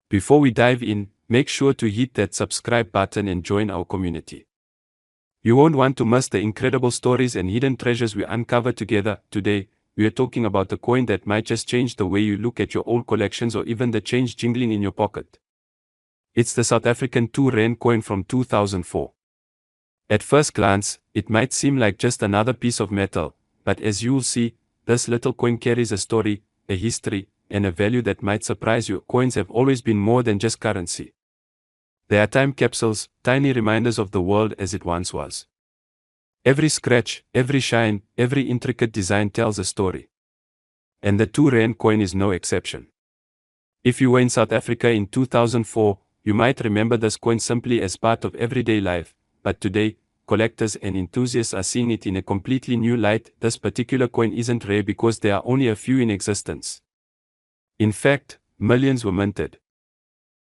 Before we dive in, make sure to hit that subscribe button and join our community. You won't want to miss the incredible stories and hidden treasures we uncover together. Today, we are talking about a coin that might just change the way you look at your old collections or even the change jingling in your pocket. It's the South African R2 coin from 2004. At first glance, it might seem like just another piece of metal, but as you'll see, this little coin carries a story, a history, and a value that might surprise you. Coins have always been more than just currency. They are time capsules, tiny reminders of the world as it once was. Every scratch, every shine, every intricate design tells a story. And the R2 coin is no exception. If you were in South Africa in 2004, you might remember this coin simply as part of everyday life, but today, collectors and enthusiasts are seeing it in a completely new light. This particular coin isn't rare because there are only a few in existence. In fact, millions were minted.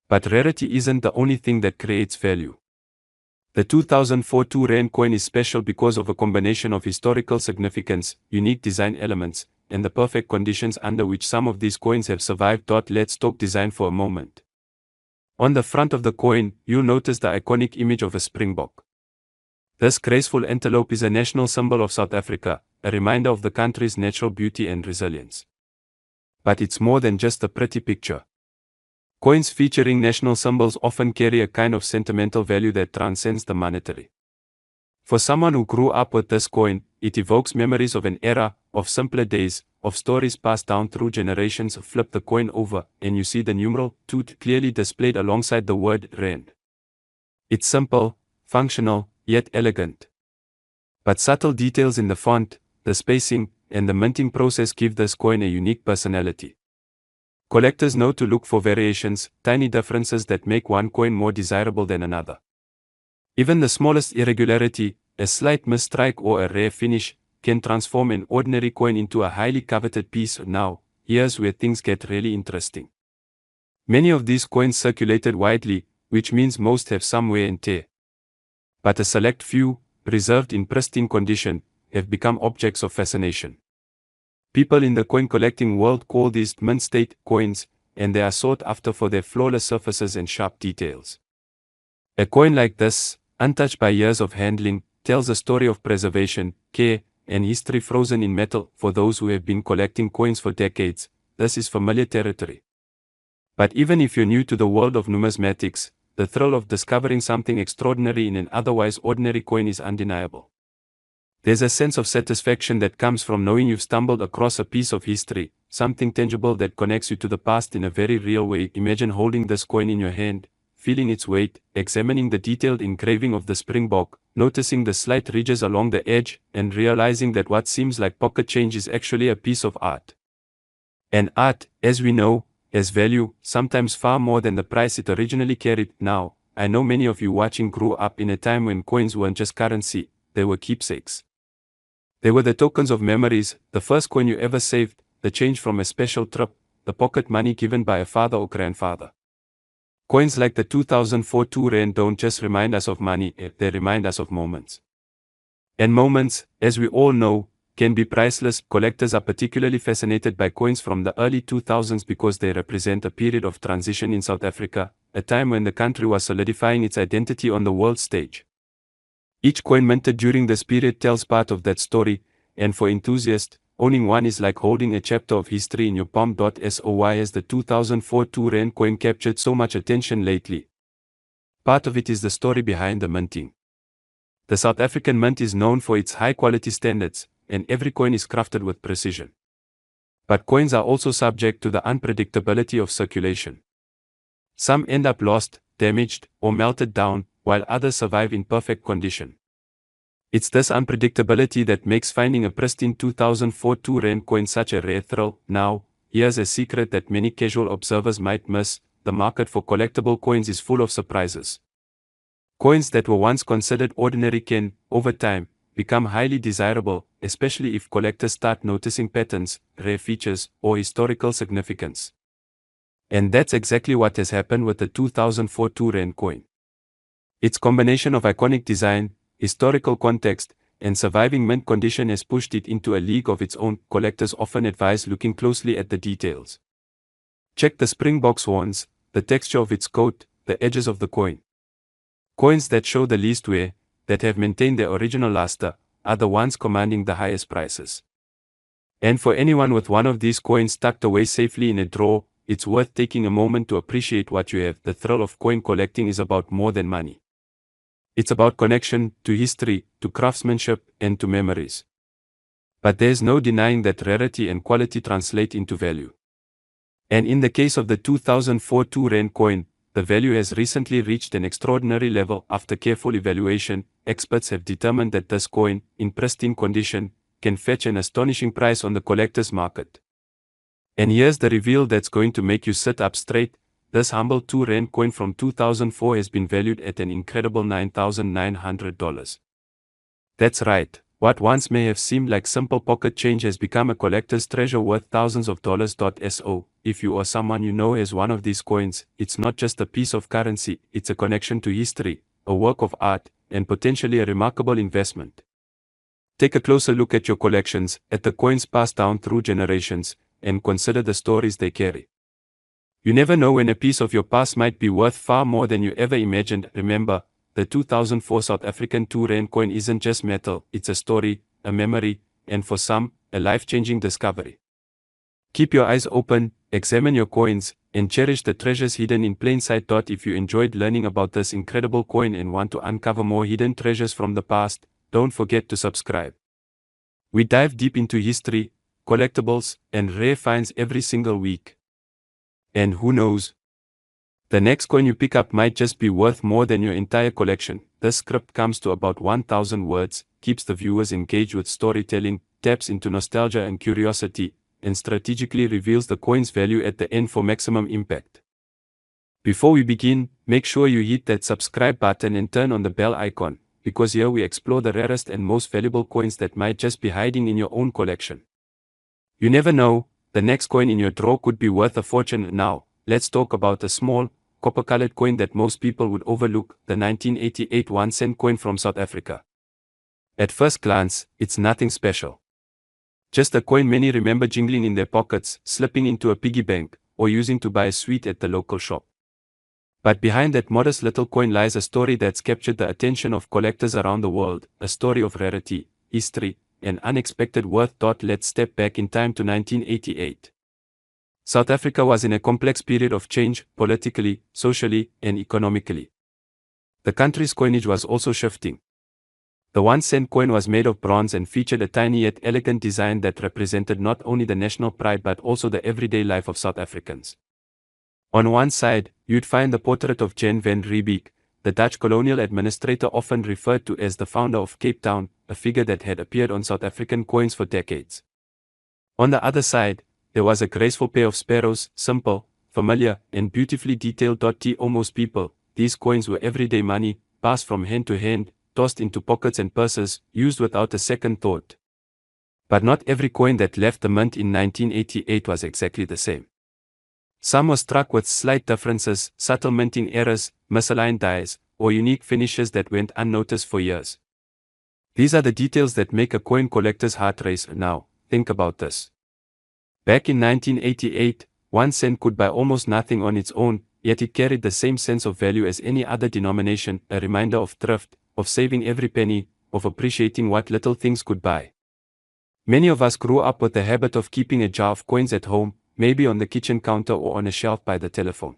But rarity isn't the only thing that creates value. The 2004 R2 coin is special because of a combination of historical significance, unique design elements, and the perfect conditions under which some of these coins have survived. Let's talk design for a moment. On the front of the coin, you'll notice the iconic image of a springbok. This graceful antelope is a national symbol of South Africa, a reminder of the country's natural beauty and resilience. But it's more than just a pretty picture. Coins featuring national symbols often carry a kind of sentimental value that transcends the monetary. For someone who grew up with this coin, it evokes memories of an era, of simpler days, of stories passed down through generations. Flip the coin over, and you see the numeral 2 clearly displayed alongside the word rand. It's simple, functional, yet elegant. But subtle details in the font, the spacing, and the minting process give this coin a unique personality. Collectors know to look for variations, tiny differences that make one coin more desirable than another. Even the smallest irregularity, a slight misstrike or a rare finish, can transform an ordinary coin into a highly coveted piece. Now, here's where things get really interesting. Many of these coins circulated widely, which means most have some wear and tear. But a select few, preserved in pristine condition, have become objects of fascination. People in the coin collecting world call these mint state coins, and they are sought after for their flawless surfaces and sharp details. A coin like this, untouched by years of handling, tells a story of preservation, care, and history frozen in metal. For those who have been collecting coins for decades, this is familiar territory. But even if you're new to the world of numismatics, the thrill of discovering something extraordinary in an otherwise ordinary coin is undeniable. There's a sense of satisfaction that comes from knowing you've stumbled across a piece of history, something tangible that connects you to the past in a very real way. Imagine holding this coin in your hand, feeling its weight, examining the detailed engraving of the springbok, noticing the slight ridges along the edge, and realizing that what seems like pocket change is actually a piece of art. And art, as we know, has value, sometimes far more than the price it originally carried. Now, I know many of you watching grew up in a time when coins weren't just currency, they were keepsakes. They were the tokens of memories, the first coin you ever saved, the change from a special trip, the pocket money given by a father or grandfather. Coins like the 2004 R2 don't just remind us of money, they remind us of moments. And moments, as we all know, can be priceless. Collectors are particularly fascinated by coins from the early 2000s because they represent a period of transition in South Africa, a time when the country was solidifying its identity on the world stage. Each coin minted during this period tells part of that story, and for enthusiasts, owning one is like holding a chapter of history in your palm. So why has the 2004 R2 coin captured so much attention lately? Part of it is the story behind the minting. The South African mint is known for its high-quality standards, and every coin is crafted with precision. But coins are also subject to the unpredictability of circulation. Some end up lost, damaged, or melted down, while others survive in perfect condition. It's this unpredictability that makes finding a pristine 2004 R2 coin such a rare thrill. Now, here's a secret that many casual observers might miss: the market for collectible coins is full of surprises. Coins that were once considered ordinary can, over time, become highly desirable, especially if collectors start noticing patterns, rare features, or historical significance. And that's exactly what has happened with the 2004 R2 coin. Its combination of iconic design, historical context, and surviving mint condition has pushed it into a league of its own. Collectors often advise looking closely at the details. Check the springbok's horns, the texture of its coat, the edges of the coin. Coins that show the least wear, that have maintained their original luster, are the ones commanding the highest prices. And for anyone with one of these coins tucked away safely in a drawer, it's worth taking a moment to appreciate what you have. The thrill of coin collecting is about more than money. It's about connection to history, to craftsmanship, and to memories. But there's no denying that rarity and quality translate into value. And in the case of the 2004 2 Rand coin, the value has recently reached an extraordinary level. After careful evaluation, experts have determined that this coin, in pristine condition, can fetch an astonishing price on the collector's market. And here's the reveal that's going to make you sit up straight. This humble 2 Rand coin from 2004 has been valued at an incredible $9,900. That's right. What once may have seemed like simple pocket change has become a collector's treasure worth thousands of dollars. So, if you or someone you know has one of these coins, it's not just a piece of currency, it's a connection to history, a work of art, and potentially a remarkable investment. Take a closer look at your collections, at the coins passed down through generations, and consider the stories they carry. You never know when a piece of your past might be worth far more than you ever imagined. Remember, the 2004 South African 2 Rand coin isn't just metal, it's a story, a memory, and for some, a life-changing discovery. Keep your eyes open, examine your coins, and cherish the treasures hidden in plain sight. If you enjoyed learning about this incredible coin and want to uncover more hidden treasures from the past, don't forget to subscribe. We dive deep into history, collectibles, and rare finds every single week. And who knows? The next coin you pick up might just be worth more than your entire collection. This script comes to about 1,000 words, keeps the viewers engaged with storytelling, taps into nostalgia and curiosity, and strategically reveals the coin's value at the end for maximum impact. Before we begin, make sure you hit that subscribe button and turn on the bell icon, because here we explore the rarest and most valuable coins that might just be hiding in your own collection. You never know, the next coin in your drawer could be worth a fortune. Now, let's talk about a small, copper-colored coin that most people would overlook, the 1988 1-cent coin from South Africa. At first glance, it's nothing special. Just a coin many remember jingling in their pockets, slipping into a piggy bank, or using to buy a sweet at the local shop. But behind that modest little coin lies a story that's captured the attention of collectors around the world, a story of rarity, history, and unexpected worth. Let's step back in time to 1988. South Africa was in a complex period of change, politically, socially, and economically. The country's coinage was also shifting. The 1-cent coin was made of bronze and featured a tiny yet elegant design that represented not only the national pride but also the everyday life of South Africans. On one side, you'd find the portrait of Jan van Riebeeck, the Dutch colonial administrator often referred to as the founder of Cape Town, a figure that had appeared on South African coins for decades. On the other side, there was a graceful pair of sparrows, simple, familiar, and beautifully detailed. To most people, these coins were everyday money, passed from hand to hand, tossed into pockets and purses, used without a second thought. But not every coin that left the mint in 1988 was exactly the same. Some were struck with slight differences, subtle minting errors, misaligned dies, or unique finishes that went unnoticed for years. These are the details that make a coin collector's heart race. Now, think about this. Back in 1988, 1 cent could buy almost nothing on its own, yet it carried the same sense of value as any other denomination, a reminder of thrift, of saving every penny, of appreciating what little things could buy. Many of us grew up with the habit of keeping a jar of coins at home, maybe on the kitchen counter or on a shelf by the telephone.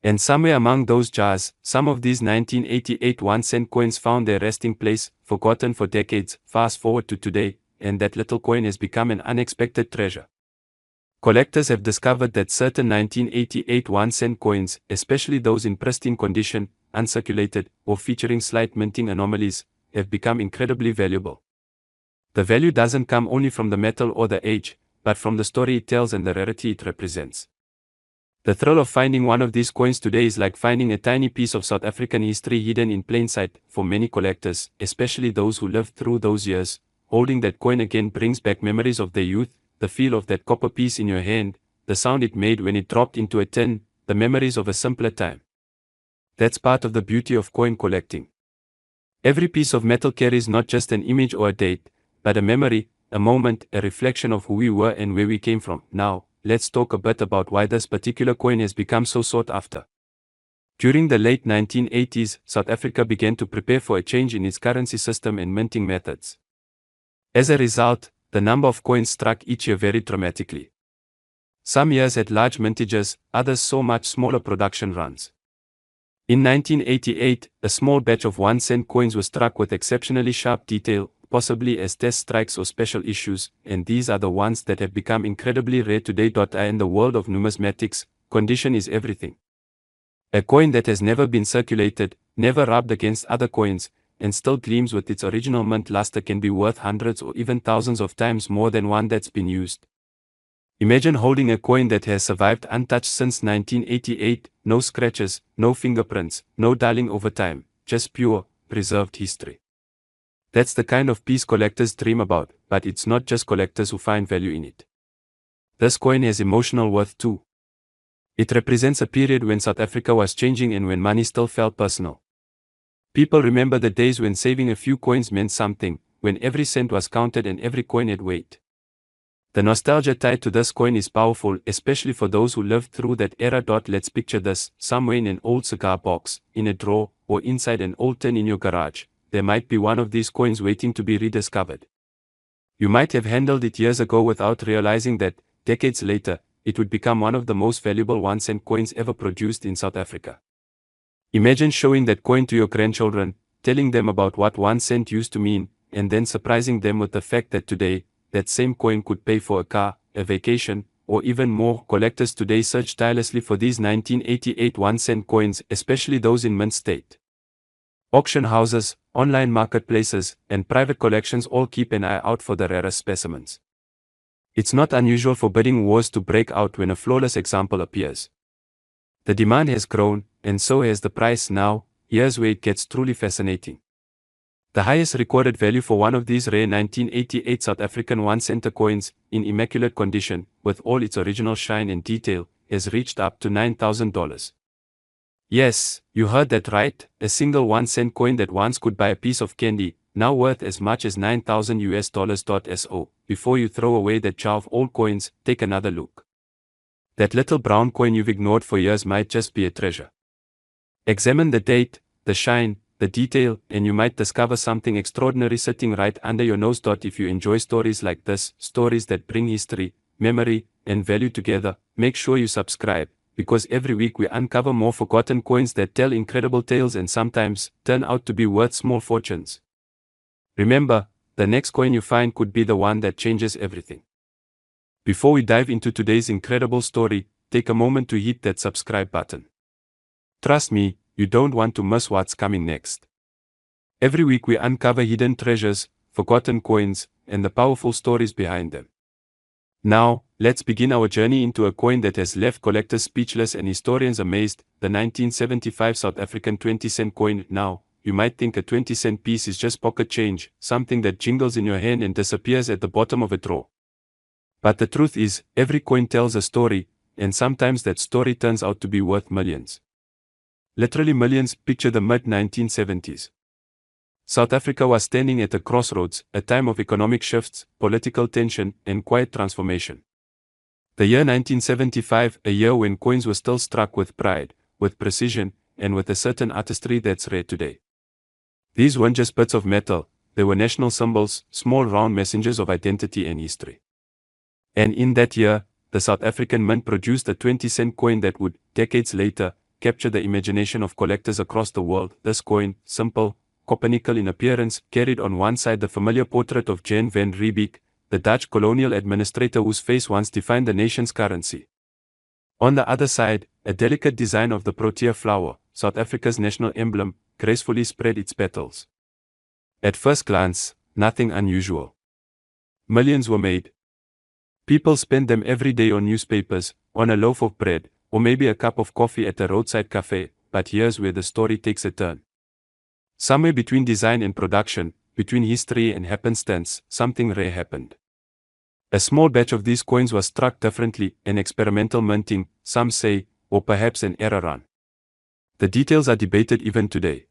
And somewhere among those jars, some of these 1988 1-cent coins found their resting place, forgotten for decades. Fast forward to today, and that little coin has become an unexpected treasure. Collectors have discovered that certain 1988 1-cent coins, especially those in pristine condition, uncirculated, or featuring slight minting anomalies, have become incredibly valuable. The value doesn't come only from the metal or the age, but from the story it tells and the rarity it represents. The thrill of finding one of these coins today is like finding a tiny piece of South African history hidden in plain sight. For many collectors, especially those who lived through those years, holding that coin again brings back memories of their youth, the feel of that copper piece in your hand, the sound it made when it dropped into a tin, the memories of a simpler time. That's part of the beauty of coin collecting. Every piece of metal carries not just an image or a date, but a memory, a moment, a reflection of who we were and where we came from. Now, let's talk a bit about why this particular coin has become so sought after. During the late 1980s, South Africa began to prepare for a change in its currency system and minting methods. As a result, the number of coins struck each year varied dramatically. Some years had large mintages, others saw much smaller production runs. In 1988, a small batch of 1-cent coins was struck with exceptionally sharp detail, possibly as test strikes or special issues, and these are the ones that have become incredibly rare today. In the world of numismatics, condition is everything. A coin that has never been circulated, never rubbed against other coins, and still gleams with its original mint luster can be worth hundreds or even thousands of times more than one that's been used. Imagine holding a coin that has survived untouched since 1988, no scratches, no fingerprints, no dulling over time, just pure, preserved history. That's the kind of piece collectors dream about, but it's not just collectors who find value in it. This coin has emotional worth too. It represents a period when South Africa was changing and when money still felt personal. People remember the days when saving a few coins meant something, when every cent was counted and every coin had weight. The nostalgia tied to this coin is powerful, especially for those who lived through that era. Let's picture this, somewhere in an old cigar box, in a drawer, or inside an old tin in your garage. There might be one of these coins waiting to be rediscovered. You might have handled it years ago without realizing that, decades later, it would become one of the most valuable 1-cent coins ever produced in South Africa. Imagine showing that coin to your grandchildren, telling them about what 1 cent used to mean, and then surprising them with the fact that today, that same coin could pay for a car, a vacation, or even more. Collectors today search tirelessly for these 1988 1-cent coins, especially those in mint state. Auction houses, online marketplaces, and private collections all keep an eye out for the rarest specimens. It's not unusual for bidding wars to break out when a flawless example appears. The demand has grown, and so has the price. Now, here's where it gets truly fascinating. The highest recorded value for one of these rare 1988 South African 1-cent coins, in immaculate condition, with all its original shine and detail, has reached up to $9,000. Yes, you heard that right, a single 1-cent coin that once could buy a piece of candy, now worth as much as $9,000. So, before you throw away that jar of old coins, take another look. That little brown coin you've ignored for years might just be a treasure. Examine the date, the shine, the detail, and you might discover something extraordinary sitting right under your nose. If you enjoy stories like this, stories that bring history, memory, and value together, make sure you subscribe, because every week we uncover more forgotten coins that tell incredible tales and sometimes turn out to be worth small fortunes. Remember, the next coin you find could be the one that changes everything. Before we dive into today's incredible story, take a moment to hit that subscribe button. Trust me, you don't want to miss what's coming next. Every week we uncover hidden treasures, forgotten coins, and the powerful stories behind them. Now, let's begin our journey into a coin that has left collectors speechless and historians amazed, the 1975 South African 20-cent coin. Now, you might think a 20-cent piece is just pocket change, something that jingles in your hand and disappears at the bottom of a drawer. But the truth is, every coin tells a story, and sometimes that story turns out to be worth millions. Literally millions. Picture the mid-1970s. South Africa was standing at a crossroads, a time of economic shifts, political tension, and quiet transformation. The year 1975, a year when coins were still struck with pride, with precision, and with a certain artistry that's rare today. These weren't just bits of metal, they were national symbols, small round messengers of identity and history. And in that year, the South African Mint produced a 20-cent coin that would, decades later, capture the imagination of collectors across the world. This coin, simple, copper-nickel in appearance, carried on one side the familiar portrait of Jan van Riebeeck, the Dutch colonial administrator whose face once defined the nation's currency. On the other side, a delicate design of the protea flower, South Africa's national emblem, gracefully spread its petals. At first glance, nothing unusual. Millions were made. People spent them every day on newspapers, on a loaf of bread, or maybe a cup of coffee at a roadside cafe. But here's where the story takes a turn. Somewhere between design and production, between history and happenstance, something rare happened. A small batch of these coins was struck differently, an experimental minting, some say, or perhaps an error run. The details are debated even today.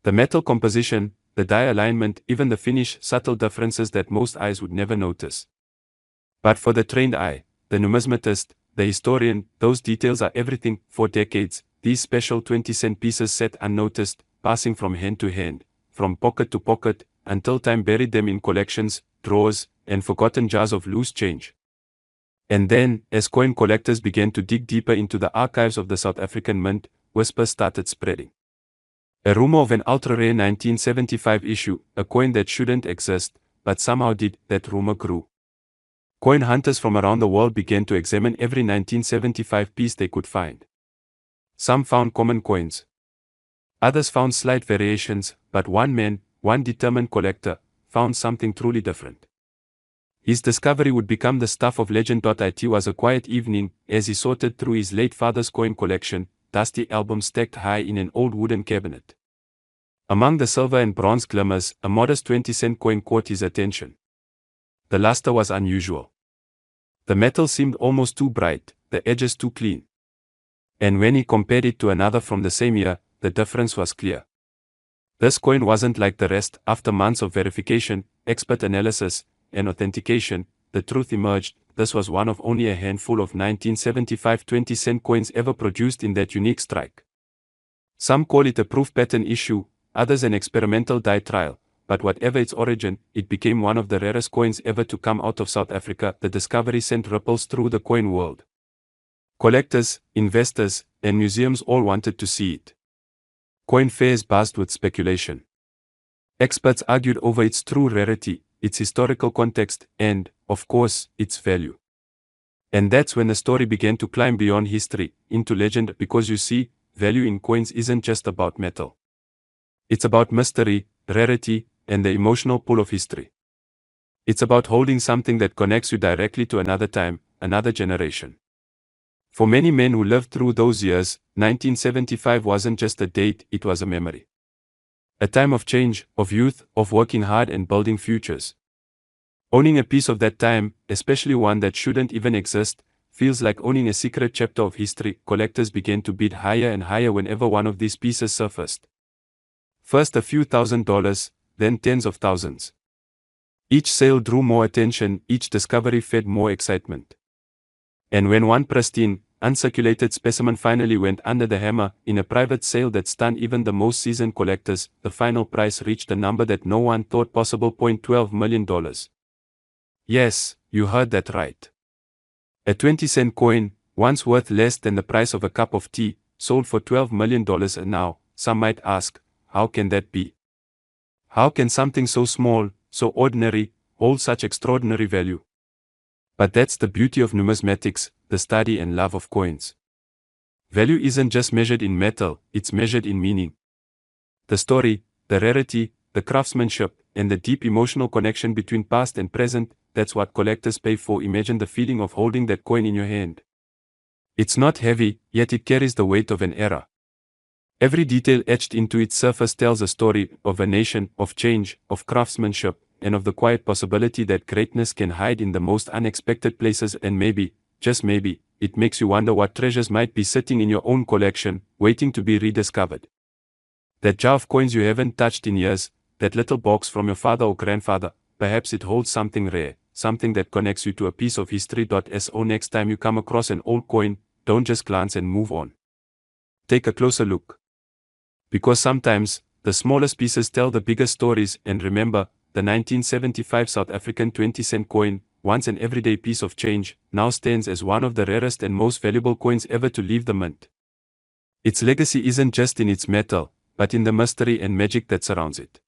The metal composition, the die alignment, even the finish, subtle differences that most eyes would never notice. But for the trained eye, the numismatist, the historian, those details are everything. For decades, these special 20-cent pieces sat unnoticed, passing from hand to hand, from pocket to pocket, until time buried them in collections, drawers, and forgotten jars of loose change. And then, as coin collectors began to dig deeper into the archives of the South African Mint, whispers started spreading. A rumor of an ultra-rare 1975 issue, a coin that shouldn't exist, but somehow did. That rumor grew. Coin hunters from around the world began to examine every 1975 piece they could find. Some found common coins. Others found slight variations, but one man, one determined collector, found something truly different. His discovery would become the stuff of legend. It was a quiet evening, as he sorted through his late father's coin collection, dusty albums stacked high in an old wooden cabinet. Among the silver and bronze glimmers, a modest 20-cent coin caught his attention. The luster was unusual. The metal seemed almost too bright, the edges too clean. And when he compared it to another from the same year, the difference was clear. This coin wasn't like the rest. After months of verification, expert analysis, and authentication, the truth emerged. This was one of only a handful of 1975 20-cent coins ever produced in that unique strike. Some call it a proof pattern issue, others an experimental die trial, but whatever its origin, it became one of the rarest coins ever to come out of South Africa. The discovery sent ripples through the coin world. Collectors, investors, and museums all wanted to see it. Coin fairs buzzed with speculation. Experts argued over its true rarity, its historical context, and, of course, its value. And that's when the story began to climb beyond history, into legend, because you see, value in coins isn't just about metal. It's about mystery, rarity, and the emotional pull of history. It's about holding something that connects you directly to another time, another generation. For many men who lived through those years, 1975 wasn't just a date, it was a memory. A time of change, of youth, of working hard and building futures. Owning a piece of that time, especially one that shouldn't even exist, feels like owning a secret chapter of history. Collectors began to bid higher and higher whenever one of these pieces surfaced. First a few $1,000s, then tens of thousands. Each sale drew more attention, each discovery fed more excitement. And when one pristine, uncirculated specimen finally went under the hammer, in a private sale that stunned even the most seasoned collectors, the final price reached a number that no one thought possible: $12 million. Yes, you heard that right. A 20-cent coin, once worth less than the price of a cup of tea, sold for $12 million. And now, some might ask, how can that be? How can something so small, so ordinary, hold such extraordinary value? But that's the beauty of numismatics, the study and love of coins. Value isn't just measured in metal, it's measured in meaning. The story, the rarity, the craftsmanship, and the deep emotional connection between past and present, that's what collectors pay for. Imagine the feeling of holding that coin in your hand. It's not heavy, yet it carries the weight of an era. Every detail etched into its surface tells a story of a nation, of change, of craftsmanship, and of the quiet possibility that greatness can hide in the most unexpected places. And maybe, just maybe, it makes you wonder what treasures might be sitting in your own collection, waiting to be rediscovered. That jar of coins you haven't touched in years, that little box from your father or grandfather, perhaps it holds something rare, something that connects you to a piece of history. So next time you come across an old coin, don't just glance and move on. Take a closer look. Because sometimes, the smallest pieces tell the biggest stories. And remember, the 1975 South African 20-cent coin, once an everyday piece of change, now stands as one of the rarest and most valuable coins ever to leave the mint. Its legacy isn't just in its metal, but in the mystery and magic that surrounds it.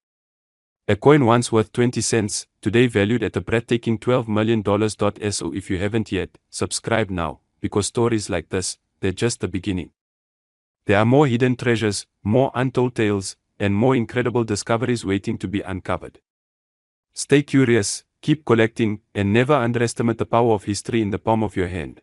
A coin once worth 20 cents, today valued at a breathtaking $12 million. So if you haven't yet, subscribe now, because stories like this, they're just the beginning. There are more hidden treasures, more untold tales, and more incredible discoveries waiting to be uncovered. Stay curious, keep collecting, and never underestimate the power of history in the palm of your hand.